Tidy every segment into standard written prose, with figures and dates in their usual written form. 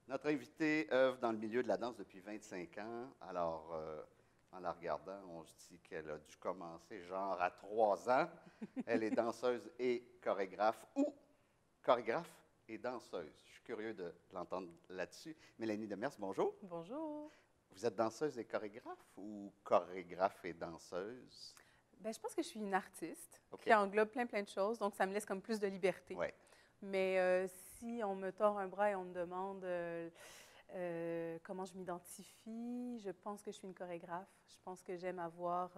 Notre invitée œuvre dans le milieu de la danse depuis 25 ans. Alors, en la regardant, on se dit qu'elle a dû commencer genre à 3 ans. Elle est danseuse et chorégraphe, ou chorégraphe et danseuse. Je suis curieux de l'entendre là-dessus. Mélanie Demers, bonjour. Bonjour. Vous êtes danseuse et chorégraphe ou chorégraphe et danseuse? Ben, je pense que je suis une artiste OK. qui englobe plein de choses, donc ça me laisse comme plus de liberté. Oui. Mais si on me tord un bras et on me demande comment je m'identifie, je pense que je suis une chorégraphe. Je pense que j'aime avoir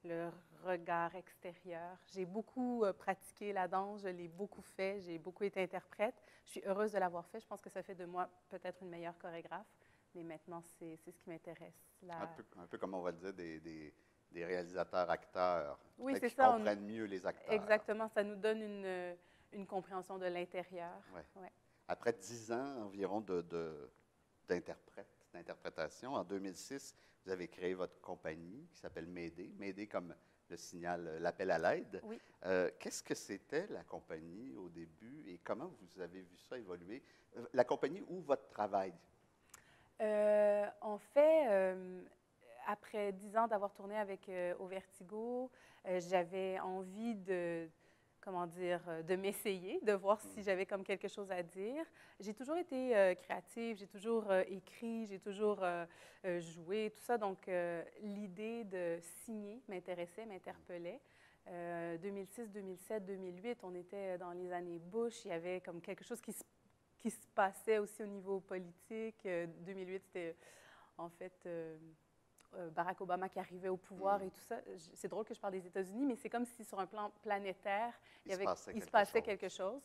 le regard extérieur. J'ai beaucoup pratiqué la danse, je l'ai beaucoup fait, j'ai beaucoup été interprète. Je suis heureuse de l'avoir fait. Je pense que ça fait de moi peut-être une meilleure chorégraphe, mais maintenant, c'est ce qui m'intéresse. Un peu comme on va le dire, des réalisateurs, acteurs, Oui, peut-être c'est qui ça. comprennent mieux les acteurs. Exactement, ça nous donne une compréhension de l'intérieur. Ouais. Ouais. Après 10 ans environ d'interprétation, en 2006, vous avez créé votre compagnie qui s'appelle Médée. Médée comme le signal, l'appel à l'aide. Oui. Qu'est-ce que c'était la compagnie au début et comment vous avez vu ça évoluer? La compagnie ou votre travail? En fait, après 10 ans d'avoir tourné avec Au Vertigo, j'avais envie comment dire, de m'essayer, de voir si j'avais comme quelque chose à dire. J'ai toujours été créative, j'ai toujours écrit, j'ai toujours joué, tout ça. Donc, l'idée de signer m'intéressait, m'interpellait. 2006, 2007, 2008, on était dans les années Bush. Il y avait comme quelque chose qui se passait aussi au niveau politique. 2008, c'était en fait Barack Obama qui arrivait au pouvoir et tout ça. C'est drôle que je parle des États-Unis, mais c'est comme si sur un plan planétaire, il se passait quelque chose.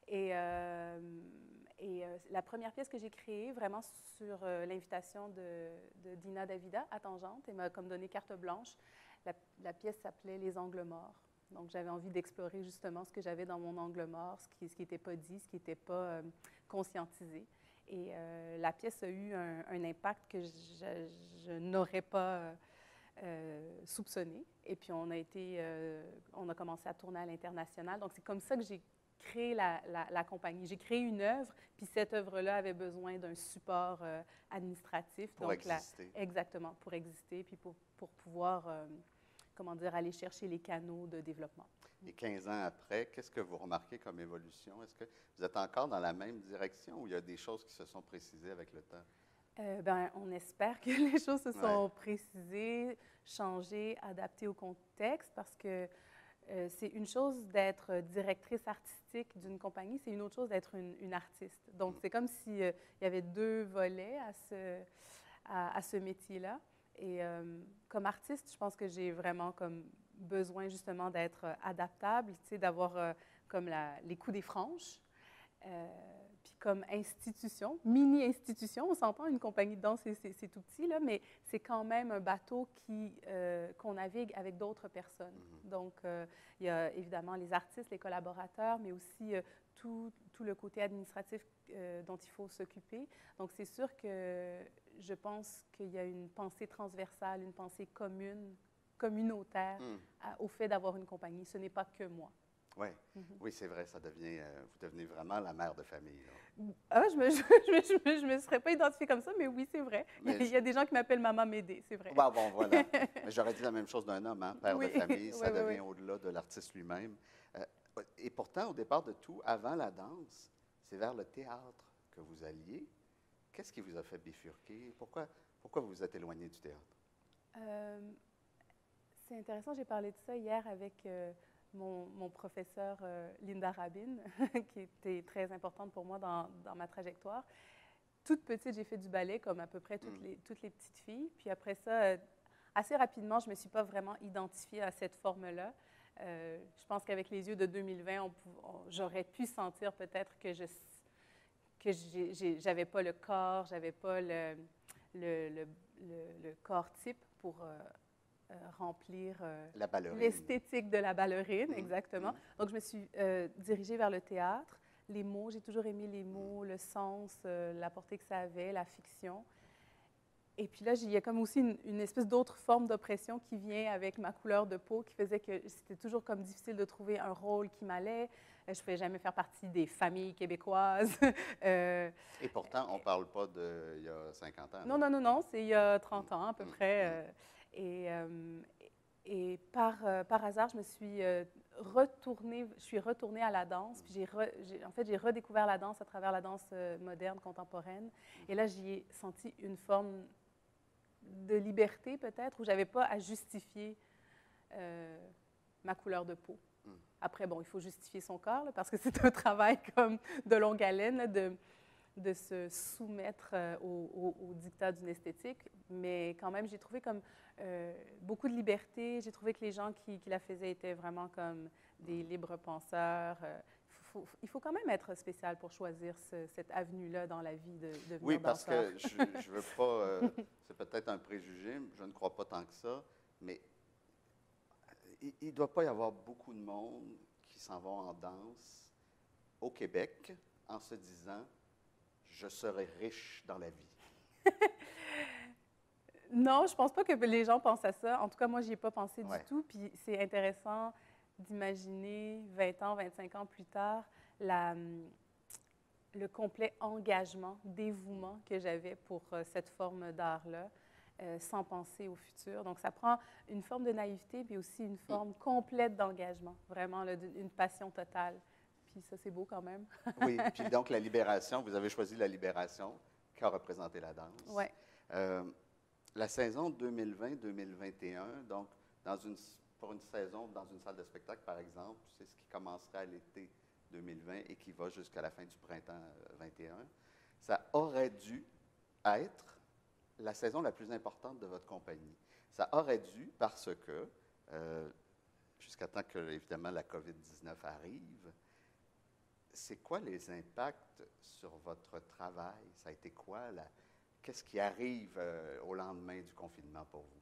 Et la première pièce que j'ai créée, vraiment sur l'invitation de Dina Davida à Tangente, elle m'a comme donné carte blanche. La pièce s'appelait Les angles morts. Donc, j'avais envie d'explorer justement ce que j'avais dans mon angle mort, ce qui n'était pas dit, ce qui n'était pas conscientisé. Et la pièce a eu un impact que je n'aurais pas soupçonné. Et puis, on a commencé à tourner à l'international. Donc, c'est comme ça que j'ai créé la compagnie. J'ai créé une œuvre, puis cette œuvre-là avait besoin d'un support administratif. Pour exister. Exactement, pour exister, puis pour pouvoir comment dire, aller chercher les canaux de développement. Et 15 ans après, qu'est-ce que vous remarquez comme évolution? Est-ce que vous êtes encore dans la même direction ou il y a des choses qui se sont précisées avec le temps? Ben, on espère que les choses se sont précisées, changées, adaptées au contexte parce que c'est une chose d'être directrice artistique d'une compagnie, c'est une autre chose d'être une artiste. Donc, c'est comme s'il y avait deux volets à ce métier-là. Et comme artiste, je pense que j'ai vraiment comme besoin justement d'être adaptable, tu sais, d'avoir comme les coups des franges. Puis comme institution, mini-institution, on s'entend, une compagnie de danse, c'est tout petit, là, mais c'est quand même un bateau qu'on navigue avec d'autres personnes. Donc, il y a évidemment les artistes, les collaborateurs, mais aussi tout le côté administratif dont il faut s'occuper. Donc, c'est sûr que je pense qu'il y a une pensée transversale, une pensée communautaire au fait d'avoir une compagnie. Ce n'est pas que moi. Oui, oui, c'est vrai, ça devient, vous devenez vraiment la mère de famille. Là. Ah, je me serais pas identifiée comme ça, mais oui, c'est vrai. Il y a des gens qui m'appellent Maman Médée, c'est vrai. Bon, voilà. Mais j'aurais dit la même chose d'un homme, hein, père Oui. de famille, ça Oui, devient au-delà de l'artiste lui-même. Et pourtant, au départ de tout, avant la danse, c'est vers le théâtre que vous alliez. Qu'est-ce qui vous a fait bifurquer? Pourquoi vous vous êtes éloigné du théâtre? C'est intéressant, j'ai parlé de ça hier avec mon professeur Linda Rabin, qui était très importante pour moi dans ma trajectoire. Toute petite, j'ai fait du ballet comme à peu près toutes les petites filles. Puis après ça, assez rapidement, je ne me suis pas vraiment identifiée à cette forme-là. Je pense qu'avec les yeux de 2020, j'aurais pu sentir peut-être que j'avais pas le corps, j'avais pas le corps type pour remplir l'esthétique de la ballerine, exactement. Donc, je me suis dirigée vers le théâtre. Les mots, j'ai toujours aimé les mots, le sens, la portée que ça avait, la fiction. Et puis là, il y a comme aussi une espèce d'autre forme d'oppression qui vient avec ma couleur de peau, qui faisait que c'était toujours comme difficile de trouver un rôle qui m'allait. Je ne pouvais jamais faire partie des familles québécoises. Et pourtant, on ne parle pas d'il y a 50 ans. Non, non, non, non, c'est il y a 30 ans à peu près. Et, par hasard, je suis retournée à la danse. Puis en fait, j'ai redécouvert la danse à travers la danse moderne, contemporaine. Et là, j'y ai senti une forme de liberté peut-être, où je n'avais pas à justifier ma couleur de peau. Après, bon, il faut justifier son corps, là, parce que c'est un travail comme de longue haleine, là, de se soumettre au dictat d'une esthétique. Mais quand même, j'ai trouvé comme beaucoup de liberté. J'ai trouvé que les gens qui la faisaient étaient vraiment comme des libres penseurs. Il faut quand même être spécial pour choisir cette avenue-là dans la vie de devenir Oui, parce danseur. que je veux pas, c'est peut-être un préjugé, je ne crois pas tant que ça, mais il ne doit pas y avoir beaucoup de monde qui s'en vont en danse au Québec en se disant « je serai riche dans la vie ». Non, je pense pas que les gens pensent à ça. En tout cas, moi, j'y ai pas pensé Ouais. du tout. Puis c'est intéressant d'imaginer 20 ans, 25 ans plus tard, le complet engagement, dévouement que j'avais pour cette forme d'art-là, sans penser au futur. Donc, ça prend une forme de naïveté, puis aussi une forme complète d'engagement, vraiment, là, une passion totale. Puis ça, c'est beau quand même. Oui, puis donc la libération, vous avez choisi la libération qu'a représenté la danse. Oui. La saison 2020-2021, donc pour une saison dans une salle de spectacle, par exemple, c'est ce qui commencerait à l'été 2020 et qui va jusqu'à la fin du printemps 2021, ça aurait dû être la saison la plus importante de votre compagnie. Ça aurait dû parce que, jusqu'à temps que, évidemment, la COVID-19 arrive, c'est quoi les impacts sur votre travail? Ça a été quoi? Qu'est-ce qui arrive au lendemain du confinement pour vous?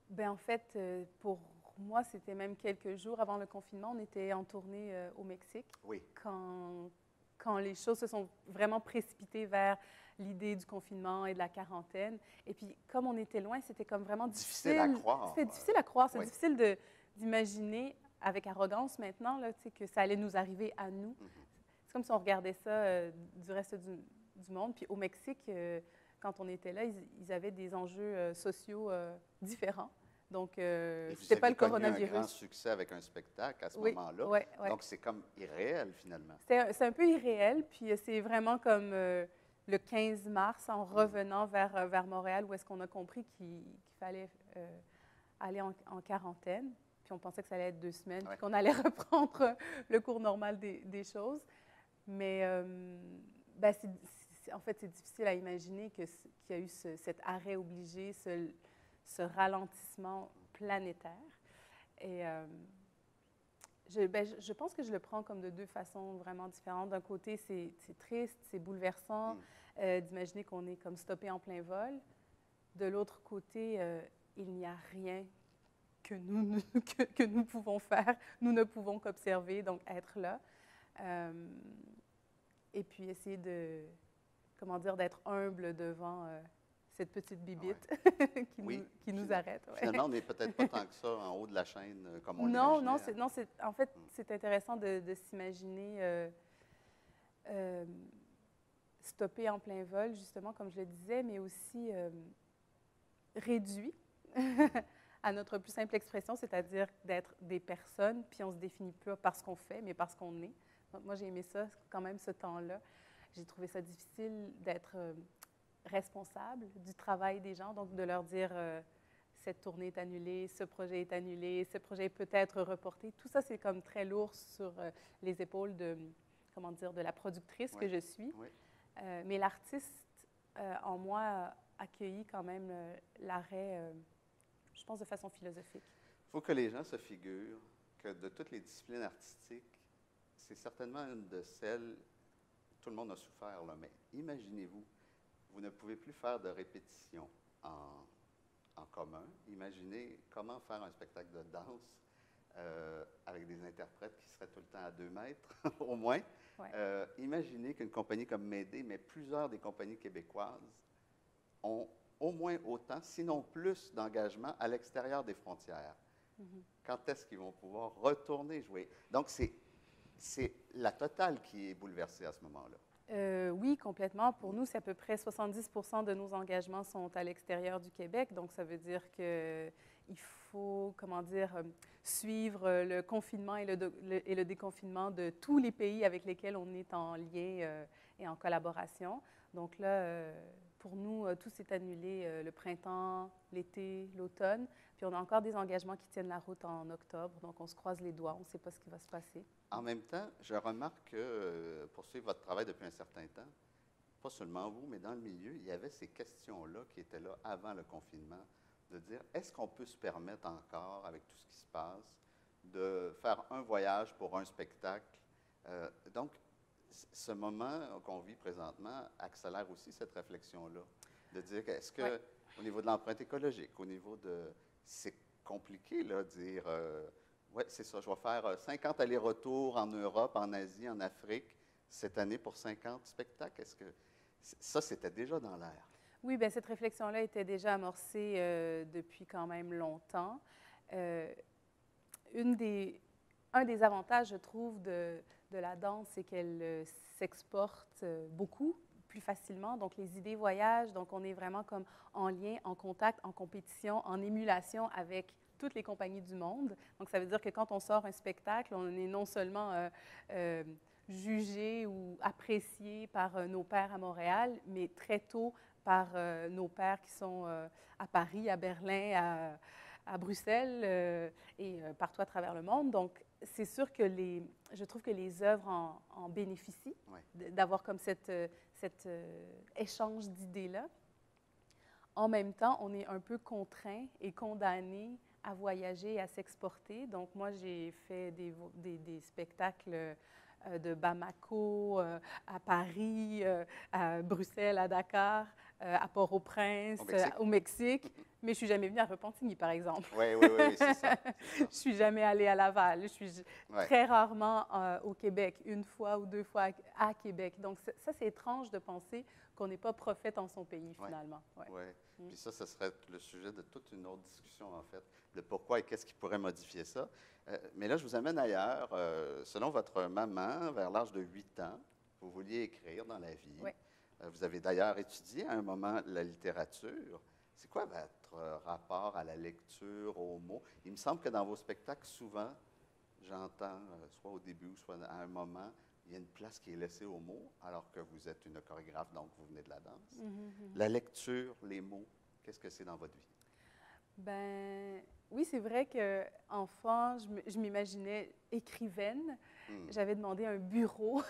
Bien, en fait, pour moi, c'était même quelques jours avant le confinement. On était en tournée au Mexique. Oui. Quand les choses se sont vraiment précipitées vers l'idée du confinement et de la quarantaine. Et puis, comme on était loin, c'était comme vraiment difficile. Difficile à croire. C'était difficile à croire. C'est oui. difficile d'imaginer, avec arrogance maintenant, là, que ça allait nous arriver à nous. C'est comme si on regardait ça du reste du monde. Puis au Mexique, quand on était là, ils avaient des enjeux sociaux différents. Donc, c'était pas le coronavirus. Vous avez un grand succès avec un spectacle à ce moment-là. Oui, oui. Donc, c'est comme irréel, finalement. C'est un peu irréel. Puis c'est vraiment comme le 15 mars, en revenant vers Montréal, où est-ce qu'on a compris qu'il fallait aller en quarantaine. Puis on pensait que ça allait être 2 semaines, puis qu'on allait reprendre le cours normal des choses. Mais ben, en fait, c'est difficile à imaginer qu'il y a eu cet arrêt obligé, ce ralentissement planétaire. Et je pense que je le prends comme de 2 façons vraiment différentes. D'un côté, c'est triste, c'est bouleversant d'imaginer qu'on est comme stoppé en plein vol. De l'autre côté, il n'y a rien que nous pouvons faire. Nous ne pouvons qu'observer, donc être là. Et puis essayer d'être humble devant cette petite bibite qui nous arrête. Ouais. Finalement, on n'est peut-être pas tant que ça en haut de la chaîne comme on l'imaginait. En fait, c'est intéressant de s'imaginer stopper en plein vol, justement, comme je le disais, mais aussi réduit à notre plus simple expression, c'est-à-dire d'être des personnes, puis on ne se définit pas par ce qu'on fait, mais par ce qu'on est. Donc, moi, j'ai aimé ça, quand même, ce temps-là. J'ai trouvé ça difficile d'être responsable du travail des gens, donc de leur dire cette tournée est annulée, ce projet est annulé, ce projet peut être reporté. Tout ça, c'est comme très lourd sur les épaules de la productrice que je suis. Oui. Mais l'artiste en moi a accueilli quand même l'arrêt, je pense, de façon philosophique. Il faut que les gens se figurent que de toutes les disciplines artistiques, c'est certainement une de celles, tout le monde a souffert, là, mais imaginez-vous, vous ne pouvez plus faire de répétition en commun. Imaginez comment faire un spectacle de danse avec des interprètes qui seraient tout le temps à 2 mètres, au moins. Ouais. Imaginez qu'une compagnie comme Médée, mais plusieurs des compagnies québécoises ont au moins autant, sinon plus, d'engagement à l'extérieur des frontières. Quand est-ce qu'ils vont pouvoir retourner jouer? Donc, c'est la totale qui est bouleversée à ce moment-là. Oui, complètement. Pour nous, c'est à peu près 70% de nos engagements sont à l'extérieur du Québec. Donc, ça veut dire qu'il faut, comment dire, suivre le confinement et le déconfinement de tous les pays avec lesquels on est en lien et en collaboration. Donc là, pour nous, tout s'est annulé le printemps, l'été, l'automne. Puis on a encore des engagements qui tiennent la route en octobre. Donc, on se croise les doigts. On ne sait pas ce qui va se passer. En même temps, je remarque que pour suivre votre travail depuis un certain temps, pas seulement vous, mais dans le milieu, il y avait ces questions-là qui étaient là avant le confinement, de dire, est-ce qu'on peut se permettre encore, avec tout ce qui se passe, de faire un voyage pour un spectacle? Donc, ce moment qu'on vit présentement accélère aussi cette réflexion-là, de dire, est-ce que, au niveau de l'empreinte écologique, au niveau de... C'est compliqué, là, de dire... oui, c'est ça. Je vais faire 50 allers-retours en Europe, en Asie, en Afrique, cette année pour 50 spectacles. Est-ce que ça, c'était déjà dans l'air? Oui, bien, cette réflexion-là était déjà amorcée depuis quand même longtemps. Un des avantages, je trouve, de la danse, c'est qu'elle s'exporte beaucoup plus facilement. Donc, les idées voyagent. Donc, on est vraiment comme en lien, en contact, en compétition, en émulation avec toutes les compagnies du monde. Donc, ça veut dire que quand on sort un spectacle, on est non seulement jugé ou apprécié par nos pairs à Montréal, mais très tôt par nos pairs qui sont à Paris, à Berlin, à Bruxelles et partout à travers le monde. Donc, c'est sûr que je trouve que les œuvres en bénéficient, d'avoir comme cet échange d'idées-là. En même temps, on est un peu contraint et condamné à voyager et à s'exporter. Donc, moi, j'ai fait des spectacles de Bamako à Paris, à Bruxelles, à Dakar, à Port-au-Prince, au Mexique. Mais je ne suis jamais venue à Repentigny, par exemple. Oui, oui, oui, c'est ça. Je ne suis jamais allée à Laval. Je suis très rarement au Québec, une fois ou deux fois à Québec. Donc, ça, c'est étrange de penser qu'on n'est pas prophète en son pays, finalement. Oui. Puis ça, ce serait le sujet de toute une autre discussion, en fait, de pourquoi et qu'est-ce qui pourrait modifier ça. Mais là, je vous amène ailleurs. Selon votre maman, vers l'âge de 8 ans, vous vouliez écrire dans la vie. Oui. Vous avez d'ailleurs étudié à un moment la littérature. C'est quoi votre rapport à la lecture, aux mots? Il me semble que dans vos spectacles, souvent, j'entends, soit au début, soit à un moment, il y a une place qui est laissée aux mots, alors que vous êtes une chorégraphe, donc vous venez de la danse. La lecture, les mots, qu'est-ce que c'est dans votre vie? Ben oui, c'est vrai qu'enfant, je m'imaginais écrivaine. J'avais demandé un bureau.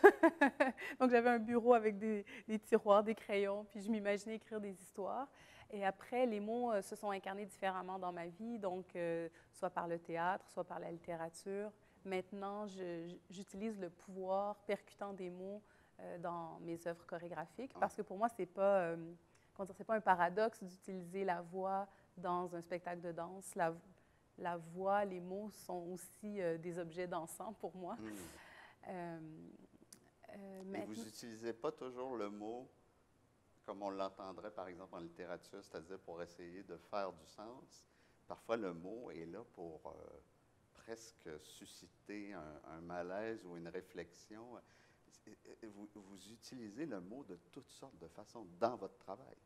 Donc, j'avais un bureau avec des tiroirs, des crayons, puis je m'imaginais écrire des histoires. Et après, les mots se sont incarnés différemment dans ma vie, donc soit par le théâtre, soit par la littérature. Maintenant, j'utilise le pouvoir percutant des mots dans mes œuvres chorégraphiques, parce que pour moi, c'est pas un paradoxe d'utiliser la voix dans un spectacle de danse. La voix, les mots sont aussi des objets dansants pour moi. Mais vous n'utilisez pas toujours le mot comme on l'entendrait, par exemple, en littérature, c'est-à-dire pour essayer de faire du sens. Parfois, le mot est là pour presque susciter un malaise ou une réflexion. Vous utilisez le mot de toutes sortes de façons dans votre travail.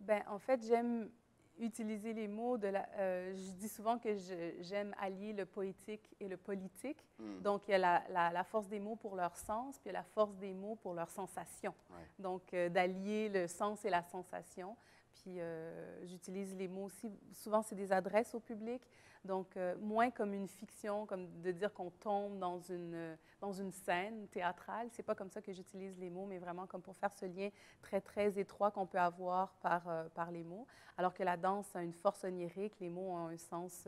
Bien, en fait, j'aime utiliser les mots je dis souvent que j'aime allier le poétique et le politique. Donc, il y a la force des mots pour leur sens, puis il y a la force des mots pour leur sensation. Donc, d'allier le sens et la sensation. Puis, j'utilise les mots aussi. Souvent, c'est des adresses au public. Donc, moins comme une fiction, comme de dire qu'on tombe dans une scène théâtrale. C'est pas comme ça que j'utilise les mots, mais vraiment comme pour faire ce lien très, très étroit qu'on peut avoir par les mots. Alors que la danse a une force onirique, les mots ont un sens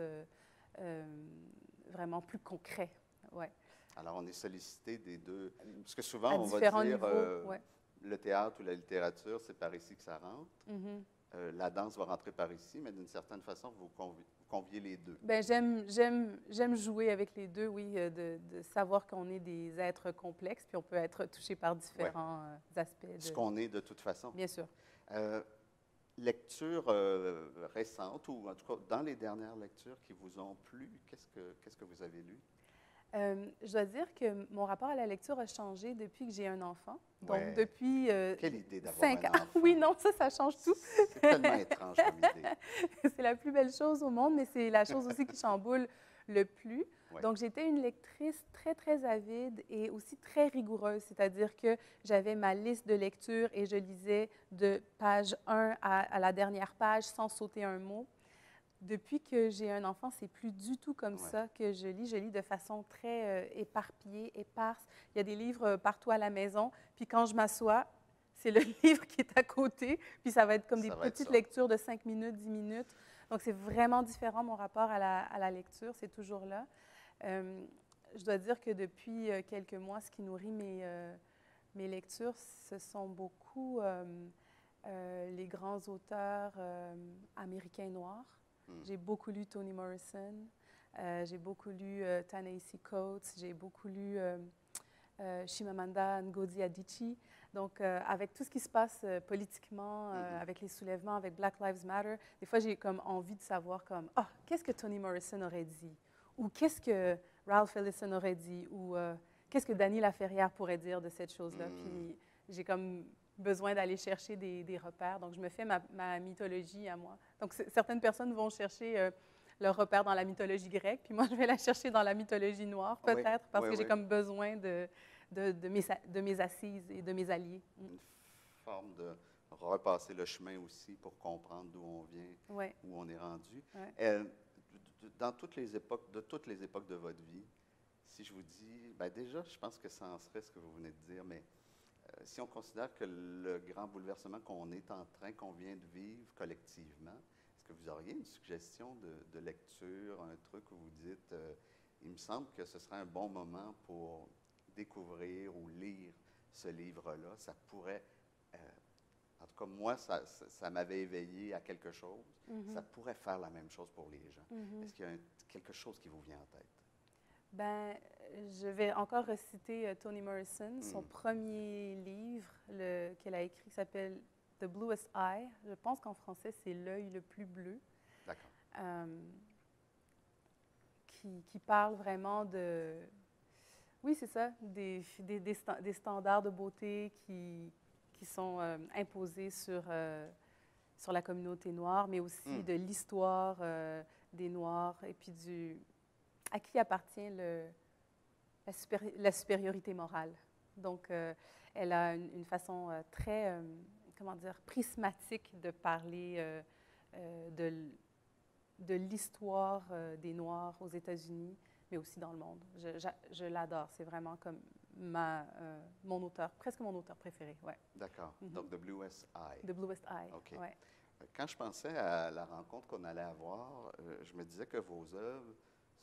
vraiment plus concret. Ouais. Alors, on est sollicité des deux. Parce que souvent, on va dire le théâtre ou la littérature, c'est par ici que ça rentre. La danse va rentrer par ici, mais d'une certaine façon, vous conviez les deux. Bien, j'aime jouer avec les deux, oui, de savoir qu'on est des êtres complexes, puis on peut être touché par différents aspects. Ce qu'on est de toute façon. Bien sûr. lectures récentes, ou en tout cas dans les dernières lectures qui vous ont plu, qu'est-ce que vous avez lu? Je dois dire que mon rapport à la lecture a changé depuis que j'ai un enfant. Donc, Ouais. depuis Quelle idée d'avoir 5 un ans. enfant. Oui, non, ça change tout. C'est tellement étrange comme idée. C'est la plus belle chose au monde, mais c'est la chose aussi qui chamboule le plus. Ouais. Donc, j'étais une lectrice très, très avide et aussi très rigoureuse, c'est-à-dire que j'avais ma liste de lecture et je lisais de page 1 à la dernière page sans sauter un mot. Depuis que j'ai un enfant, c'est plus du tout comme Ouais. ça que je lis. Je lis de façon très éparpillée, éparse. Il y a des livres partout à la maison. Puis quand je m'assois, c'est le livre qui est à côté. Puis ça va être comme des Ça va être petites ça. lectures de 5 minutes, 10 minutes. Donc c'est vraiment différent mon rapport à la lecture. C'est toujours là. Je dois dire que depuis quelques mois, ce qui nourrit mes lectures, ce sont beaucoup les grands auteurs américains noirs. J'ai beaucoup lu Toni Morrison, j'ai beaucoup lu Ta-Nehisi Coates, j'ai beaucoup lu Chimamanda Ngozi Adichie. Donc, avec tout ce qui se passe politiquement, avec les soulèvements, avec Black Lives Matter, des fois, j'ai comme envie de savoir comme, ah, qu'est-ce que Toni Morrison aurait dit? Ou qu'est-ce que Ralph Ellison aurait dit? Ou qu'est-ce que Dany Laferrière pourrait dire de cette chose-là? Puis, j'ai comme besoin d'aller chercher des repères. Donc, je me fais ma mythologie à moi. Donc, certaines personnes vont chercher leur repère dans la mythologie grecque, puis moi, je vais la chercher dans la mythologie noire, peut-être, parce que j'ai comme besoin de mes assises et de mes alliés. Une forme de repasser le chemin aussi pour comprendre d'où on vient, où on est rendu. Dans toutes les époques, de toutes les époques de votre vie, si je vous dis, bien déjà, je pense que ça en serait ce que vous venez de dire, mais si on considère que le grand bouleversement qu'on vient de vivre collectivement, est-ce que vous auriez une suggestion de lecture, un truc où vous dites, il me semble que ce serait un bon moment pour découvrir ou lire ce livre-là? Ça pourrait, en tout cas moi, ça m'avait éveillé à quelque chose. Ça pourrait faire la même chose pour les gens. Est-ce qu'il y a quelque chose qui vous vient en tête? Ben, je vais encore reciter Toni Morrison. Son premier livre qu'elle a écrit s'appelle The Bluest Eye. Je pense qu'en français, c'est L'œil le plus bleu. D'accord. Qui parle vraiment de... Oui, c'est ça, des standards de beauté qui sont imposés sur la communauté noire, mais aussi de l'histoire des Noirs et puis à qui appartient la supériorité morale. Donc, elle a une façon très, comment dire, prismatique de parler de l'histoire des Noirs aux États-Unis, mais aussi dans le monde. Je l'adore. C'est vraiment comme mon auteur, presque mon auteur préféré. Ouais. D'accord. Donc, The Bluest Eye. The Bluest Eye. OK. Ouais. Quand je pensais à la rencontre qu'on allait avoir, je me disais que vos œuvres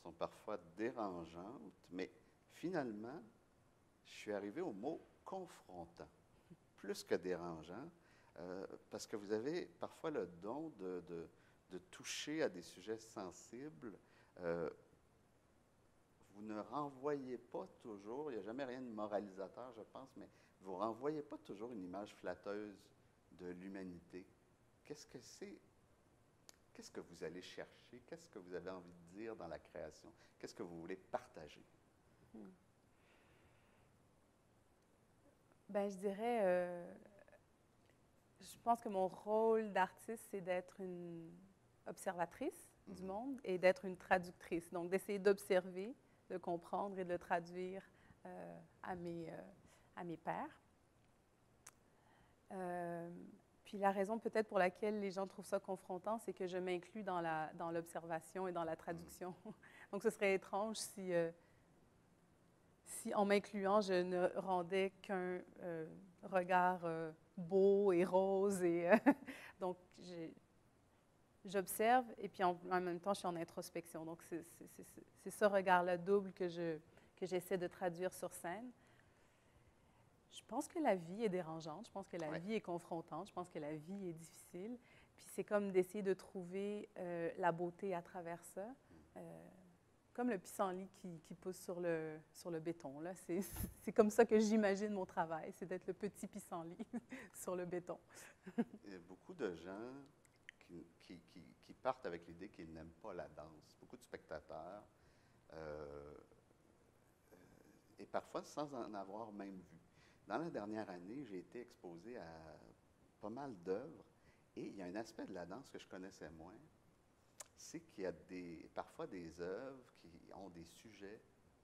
sont parfois dérangeantes, mais finalement, je suis arrivé au mot confrontant, plus que dérangeant, parce que vous avez parfois le don de toucher à des sujets sensibles. Vous ne renvoyez pas toujours, il n'y a jamais rien de moralisateur, je pense, mais vous ne renvoyez pas toujours une image flatteuse de l'humanité. Qu'est-ce que c'est? Qu'est-ce que vous allez chercher? Qu'est-ce que vous avez envie de dire dans la création? Qu'est-ce que vous voulez partager? Ben, je dirais, je pense que mon rôle d'artiste, c'est d'être une observatrice du monde et d'être une traductrice. Donc, d'essayer d'observer, de comprendre et de le traduire à mes pairs. Puis la raison peut-être pour laquelle les gens trouvent ça confrontant, c'est que je m'inclus dans l'observation et dans la traduction. Donc, ce serait étrange si en m'incluant, je ne rendais qu'un regard beau et rose. Donc, j'observe et puis en même temps, je suis en introspection. Donc, c'est ce regard-là double que j'essaie de traduire sur scène. Je pense que la vie est dérangeante, je pense que la vie est confrontante, je pense que la vie est difficile. Puis c'est comme d'essayer de trouver la beauté à travers ça. comme le pissenlit qui pousse sur le béton. Là. C'est comme ça que j'imagine mon travail, c'est d'être le petit pissenlit sur le béton. Il y a beaucoup de gens qui partent avec l'idée qu'ils n'aiment pas la danse. Beaucoup de spectateurs, et parfois sans en avoir même vu. Dans la dernière année, j'ai été exposé à pas mal d'œuvres et il y a un aspect de la danse que je connaissais moins, c'est qu'il y a parfois des œuvres qui ont des sujets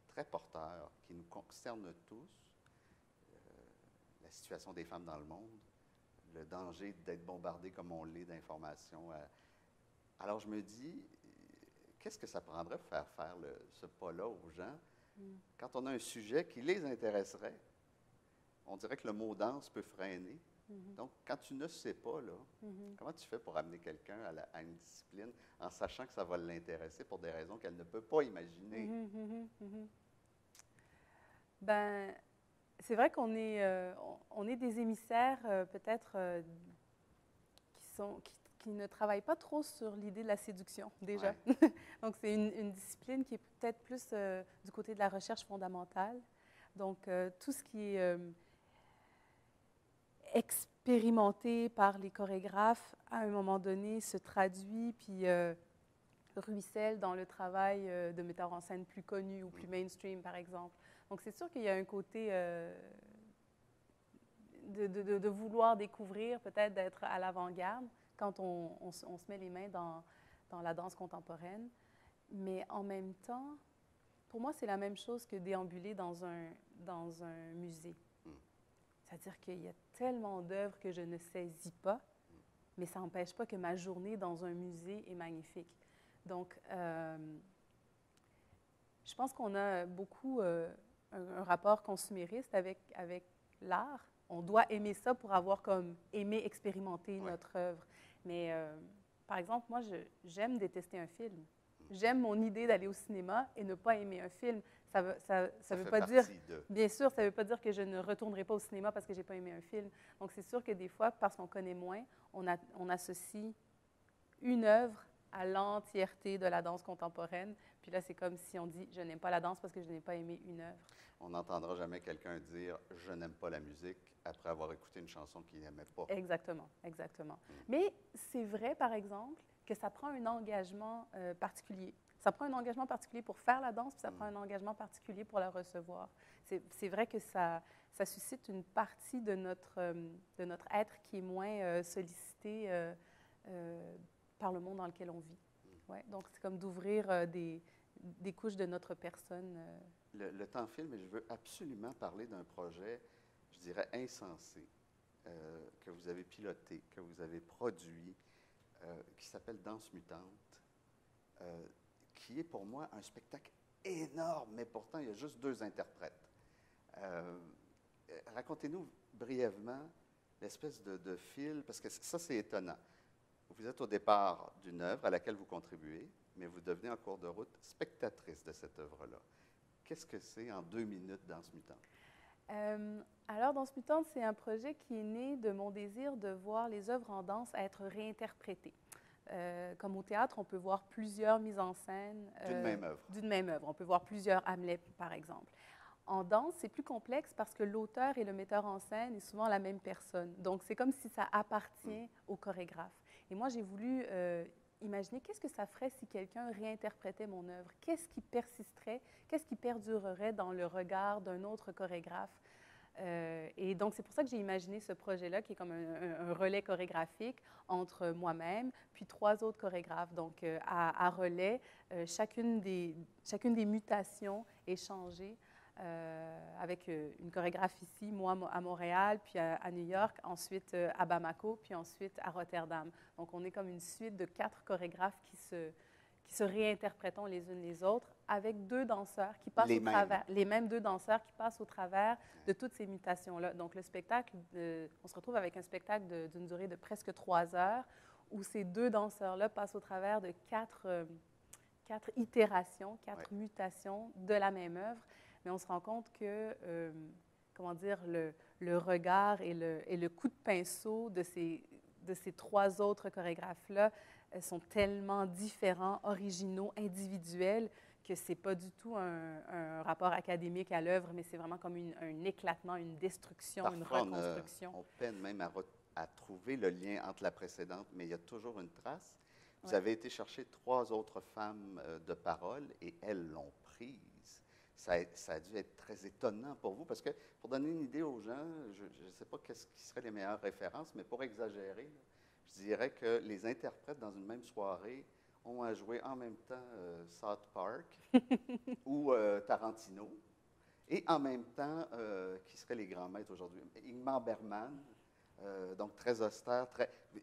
très porteurs, qui nous concernent tous, la situation des femmes dans le monde, le danger d'être bombardé comme on l'est d'informations. Alors je me dis, qu'est-ce que ça prendrait pour faire ce pas-là aux gens quand on a un sujet qui les intéresserait? On dirait que le mot danse peut freiner. Donc, quand tu ne sais pas, là, comment tu fais pour amener quelqu'un à une discipline en sachant que ça va l'intéresser pour des raisons qu'elle ne peut pas imaginer? Ben, c'est vrai qu'on est, on est des émissaires peut-être qui ne travaillent pas trop sur l'idée de la séduction, déjà. Ouais. Donc, c'est une discipline qui est peut-être plus du côté de la recherche fondamentale. Donc, tout ce qui est expérimenté par les chorégraphes, à un moment donné, se traduit, puis ruisselle dans le travail de metteurs en scène plus connus ou plus mainstream, par exemple. Donc, c'est sûr qu'il y a un côté de vouloir découvrir, peut-être d'être à l'avant-garde quand on se met les mains dans la danse contemporaine. Mais en même temps, pour moi, c'est la même chose que déambuler dans un musée. C'est-à-dire qu'il y a tellement d'œuvres que je ne saisis pas, mais ça n'empêche pas que ma journée dans un musée est magnifique. Donc, je pense qu'on a beaucoup un rapport consumériste avec l'art. On doit aimer ça pour avoir comme aimé expérimenter notre œuvre. Mais, par exemple, moi, j'aime détester un film. J'aime mon idée d'aller au cinéma et ne pas aimer un film. Ça veut pas dire, bien sûr, ça ne veut pas dire que je ne retournerai pas au cinéma parce que je n'ai pas aimé un film. Donc, c'est sûr que des fois, parce qu'on connaît moins, on associe une œuvre à l'entièreté de la danse contemporaine. Puis là, c'est comme si on dit « je n'aime pas la danse parce que je n'ai pas aimé une œuvre ». On n'entendra jamais quelqu'un dire « je n'aime pas la musique » après avoir écouté une chanson qu'il n'aimait pas. Exactement, exactement. Mais c'est vrai, par exemple, que ça prend un engagement particulier. Ça prend un engagement particulier pour faire la danse, puis ça prend un engagement particulier pour la recevoir. C'est vrai que ça suscite une partie de notre être qui est moins sollicité par le monde dans lequel on vit. Ouais, donc, c'est comme d'ouvrir des couches de notre personne. Le temps file, mais je veux absolument parler d'un projet, je dirais, insensé, que vous avez piloté, que vous avez produit, qui s'appelle Danse mutante, qui est pour moi un spectacle énorme, mais pourtant, il y a juste 2 interprètes. Racontez-nous brièvement l'espèce de fil, parce que ça, c'est étonnant. Vous êtes au départ d'une œuvre à laquelle vous contribuez, mais vous devenez en cours de route spectatrice de cette œuvre-là. Qu'est-ce que c'est en 2 minutes, Danse mutante? Alors, Danse mutante, c'est un projet qui est né de mon désir de voir les œuvres en danse être réinterprétées. Comme au théâtre, on peut voir plusieurs mises en scène d'une même œuvre. D'une même œuvre. On peut voir plusieurs Hamlet, par exemple. En danse, c'est plus complexe parce que l'auteur et le metteur en scène est souvent la même personne. Donc, c'est comme si ça appartient au chorégraphe. Et moi, j'ai voulu imaginer qu'est-ce que ça ferait si quelqu'un réinterprétait mon œuvre. Qu'est-ce qui persisterait, qu'est-ce qui perdurerait dans le regard d'un autre chorégraphe. Et donc, c'est pour ça que j'ai imaginé ce projet-là, qui est comme un relais chorégraphique entre moi-même, puis 3 autres chorégraphes. Donc, à relais, chacune des mutations est changée avec une chorégraphe ici, moi à Montréal, puis à New York, ensuite à Bamako, puis ensuite à Rotterdam. Donc, on est comme une suite de 4 chorégraphes qui se réinterprétent les unes les autres, avec 2 danseurs qui passent les mêmes 2 danseurs qui passent au travers de toutes ces mutations-là. Donc, le spectacle, on se retrouve avec un spectacle d'une durée de presque 3 heures, où ces 2 danseurs-là passent au travers de 4 itérations, 4 mutations de la même œuvre. Mais on se rend compte que, comment dire, le regard et le coup de pinceau de ces 3 autres chorégraphes-là sont tellement différents, originaux, individuels, que ce n'est pas du tout un rapport académique à l'œuvre, mais c'est vraiment comme un éclatement, une destruction, Parfois, une reconstruction. on peine même à trouver le lien entre la précédente, mais il y a toujours une trace. Vous Ouais. avez été chercher 3 autres femmes de parole et elles l'ont prise. Ça a dû être très étonnant pour vous, parce que pour donner une idée aux gens, je ne sais pas qu'est-ce qui serait les meilleures références, mais pour exagérer, je dirais que les interprètes dans une même soirée ont à jouer en même temps South Park ou Tarantino, et en même temps, qui seraient les grands maîtres aujourd'hui? Ingmar Bergman, donc très austère,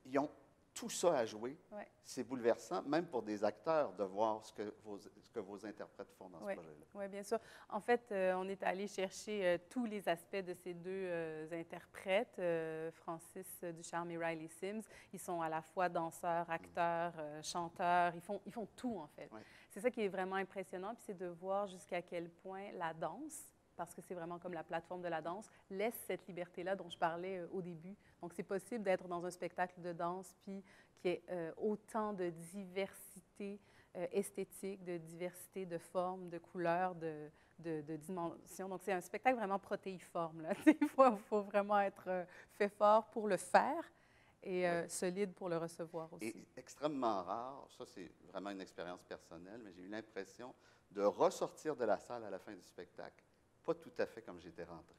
ils ont tout ça à jouer. Ouais. C'est bouleversant, même pour des acteurs, de voir ce que vos interprètes font dans ce projet-là. Oui, bien sûr. En fait, on est allé chercher tous les aspects de ces deux interprètes, Francis Ducharme et Riley Sims. Ils sont à la fois danseurs, acteurs, chanteurs. Ils font tout, en fait. Ouais. C'est ça qui est vraiment impressionnant, puis c'est de voir jusqu'à quel point la danse, parce que c'est vraiment comme la plateforme de la danse, laisse cette liberté-là dont je parlais au début. Donc, c'est possible d'être dans un spectacle de danse, puis qu'il y ait autant de diversité esthétique, de diversité de formes, de couleurs, de dimensions. Donc, c'est un spectacle vraiment protéiforme. Là. Il faut vraiment être fait fort pour le faire et solide pour le recevoir aussi. Et extrêmement rare, ça c'est vraiment une expérience personnelle, mais j'ai eu l'impression de ressortir de la salle à la fin du spectacle, pas tout à fait comme j'étais rentré.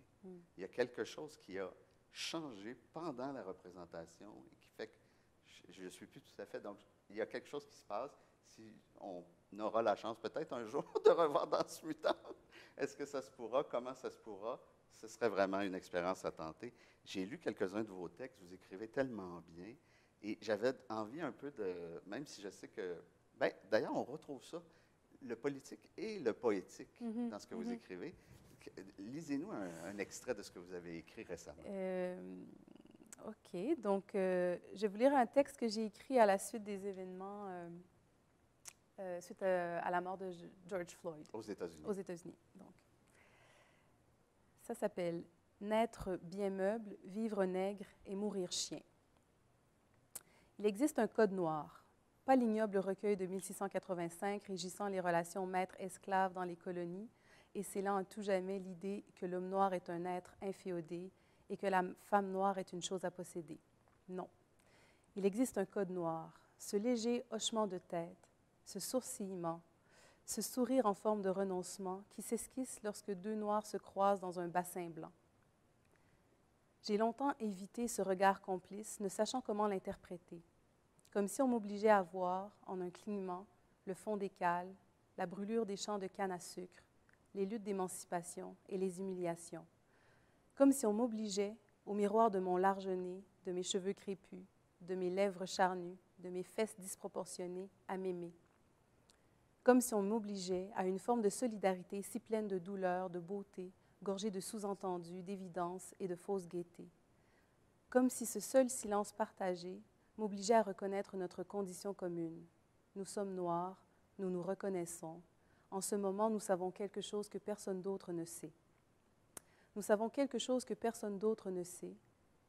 Il y a quelque chose qui a changé pendant la représentation et qui fait que je ne suis plus tout à fait. Donc, il y a quelque chose qui se passe. Si on aura la chance peut-être un jour de revoir Danse Mutant, est-ce que ça se pourra? Comment ça se pourra? Ce serait vraiment une expérience à tenter. J'ai lu quelques-uns de vos textes, vous écrivez tellement bien, et j'avais envie un peu de, même si je sais que, bien, d'ailleurs, on retrouve ça, le politique et le poétique dans ce que vous écrivez. Lisez-nous un extrait de ce que vous avez écrit récemment. OK. Donc, je vais vous lire un texte que j'ai écrit à la suite des événements, suite à la mort de George Floyd. Aux États-Unis. Aux États-Unis. Donc, ça s'appelle « Naître bien meuble, vivre nègre et mourir chien ». Il existe un code noir, pas l'ignoble recueil de 1685 régissant les relations maître-esclave dans les colonies et scellant à tout jamais l'idée que l'homme noir est un être inféodé et que la femme noire est une chose à posséder. Non. Il existe un code noir, ce léger hochement de tête, ce sourcillement, ce sourire en forme de renoncement qui s'esquisse lorsque deux noirs se croisent dans un bassin blanc. J'ai longtemps évité ce regard complice, ne sachant comment l'interpréter, comme si on m'obligeait à voir, en un clignement, le fond des cales, la brûlure des champs de canne à sucre, les luttes d'émancipation et les humiliations, comme si on m'obligeait, au miroir de mon large nez, de mes cheveux crépus, de mes lèvres charnues, de mes fesses disproportionnées, à m'aimer. Comme si on m'obligeait à une forme de solidarité si pleine de douleur, de beauté, gorgée de sous-entendus, d'évidence et de fausse gaieté. Comme si ce seul silence partagé m'obligeait à reconnaître notre condition commune. Nous sommes noirs, nous nous reconnaissons. En ce moment, nous savons quelque chose que personne d'autre ne sait. Nous savons quelque chose que personne d'autre ne sait,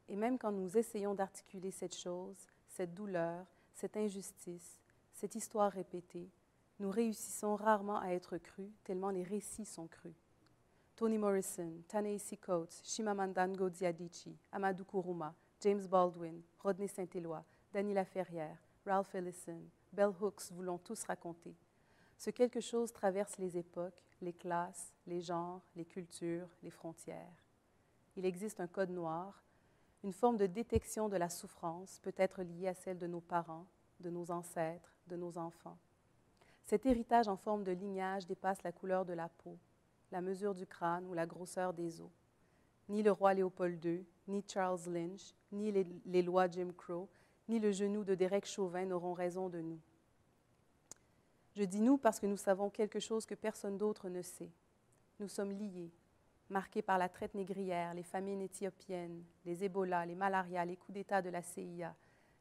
et même quand nous essayons d'articuler cette chose, cette douleur, cette injustice, cette histoire répétée, nous réussissons rarement à être crus, tellement les récits sont crus. Toni Morrison, Ta-Nehisi Coates, Chimamanda Ngozi Adichie, Amadou Kourouma, James Baldwin, Rodney Saint-Éloi, Dany Laferrière, Ralph Ellison, Bell Hooks voulons tous raconter. Ce quelque chose traverse les époques, les classes, les genres, les cultures, les frontières. Il existe un code noir, une forme de détection de la souffrance peut être liée à celle de nos parents, de nos ancêtres, de nos enfants. Cet héritage en forme de lignage dépasse la couleur de la peau, la mesure du crâne ou la grosseur des os. Ni le roi Léopold II, ni Charles Lynch, ni les lois Jim Crow, ni le genou de Derek Chauvin n'auront raison de nous. Je dis nous parce que nous savons quelque chose que personne d'autre ne sait. Nous sommes liés, marqués par la traite négrière, les famines éthiopiennes, les Ebola, les malarias, les coups d'État de la CIA,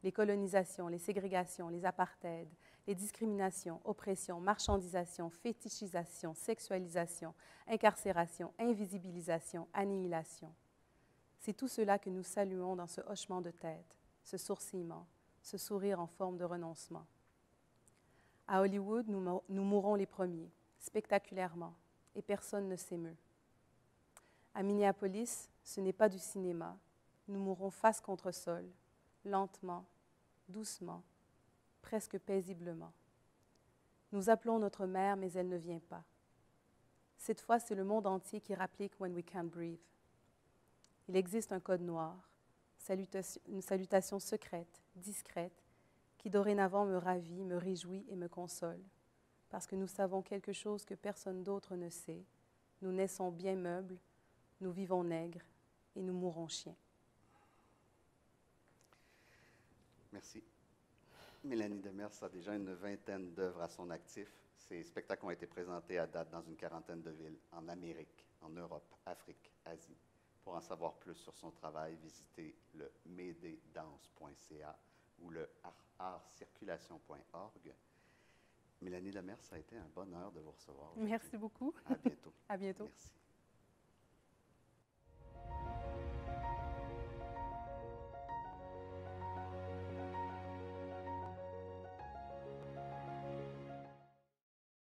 les colonisations, les ségrégations, les apartheids, les discriminations, oppressions, marchandisation, fétichisation, sexualisation, incarcération, invisibilisation, annihilation. C'est tout cela que nous saluons dans ce hochement de tête, ce sourcillement, ce sourire en forme de renoncement. À Hollywood, nous mourrons les premiers. spectaculairement, et personne ne s'émeut. À Minneapolis, ce n'est pas du cinéma. Nous mourons face contre sol, lentement, doucement, presque paisiblement. Nous appelons notre mère, mais elle ne vient pas. Cette fois, c'est le monde entier qui rapplique « When we can't breathe ». Il existe un code noir, une salutation secrète, discrète, qui dorénavant me ravit, me réjouit et me console, parce que nous savons quelque chose que personne d'autre ne sait. Nous naissons bien meubles, nous vivons nègres et nous mourrons chiens. Merci. Mélanie Demers a déjà une vingtaine d'œuvres à son actif. Ces spectacles ont été présentés à date dans une quarantaine de villes, en Amérique, en Europe, Afrique, Asie. Pour en savoir plus sur son travail, visitez le mededance.ca ou le artcirculation.org. Mélanie Demers, ça a été un bonheur de vous recevoir. Merci beaucoup. À bientôt. À bientôt. Merci.